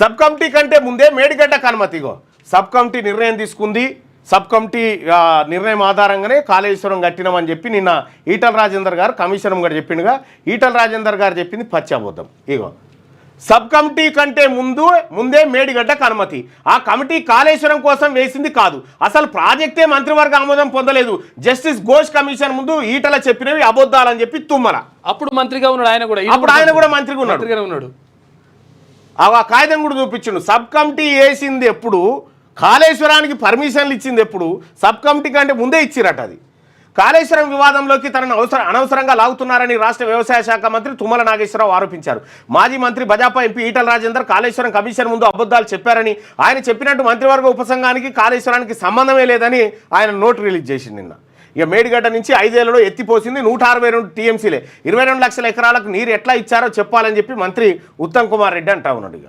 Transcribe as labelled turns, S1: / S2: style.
S1: Sub committee కంటే ముందే మేడిగడ్డకు అనుమతిగో sub committee నిర్ణయం తీసుకుంది. సబ్ కమిటీ నిర్ణయం ఆధారంగానే కాళేశ్వరం కట్టినామని చెప్పి నిన్న ఈటల రాజేందర్ గారు కమిషనర్ గారు చెప్పిండుగా. ఈటల రాజేందర్ గారు చెప్పింది పచ్చాబోద్దాం. ఇగో సబ్ కమిటీ కంటే ముందే మేడిగడ్డకు అనుమతి. ఆ కమిటీ కాళేశ్వరం కోసం వేసింది కాదు, అసలు ప్రాజెక్టే మంత్రివర్గ ఆమోదం పొందలేదు. జస్టిస్ ఘోష్ కమిషన్ ముందు ఈటల చెప్పినవి అబద్ధాలని చెప్పి తుమ్మల.
S2: అప్పుడు మంత్రిగా ఉన్నాడు ఆయన కూడా.
S1: అప్పుడు ఆయన కూడా మంత్రిగా ఉన్నాడు. ఆ కాగితం కూడా చూపించిండు. సబ్ కమిటీ వేసింది ఎప్పుడు, కాళేశ్వరానికి పర్మిషన్లు ఇచ్చింది ఎప్పుడు, సబ్ కమిటీ కంటే ముందే ఇచ్చిరట. అది కాళేశ్వరం వివాదంలోకి తనను అనవసరంగా లాగుతున్నారని రాష్ట్ర వ్యవసాయ శాఖ మంత్రి తుమ్మల నాగేశ్వరరావు ఆరోపించారు. మాజీ మంత్రి భాజపా ఎంపీ ఈటల రాజేందర్ కాళేశ్వరం కమిషన్ ముందు అబద్ధాలు చెప్పారని, ఆయన చెప్పినట్టు మంత్రివర్గ ఉపసంఘానికి కాళేశ్వరానికి సంబంధమే లేదని ఆయన నోట్ రిలీజ్ చేసింది నిన్న. ఇక మేడిగడ్డ నుంచి 5 ఏళ్లలో ఎత్తిపోసింది 162 టీఎంసీలే. 22 లక్షల ఎకరాలకు నీరు ఎట్లా ఇచ్చారో చెప్పాలని చెప్పి మంత్రి ఉత్తమ్ కుమార్ రెడ్డి అంటా ఉన్నాడు. ఇక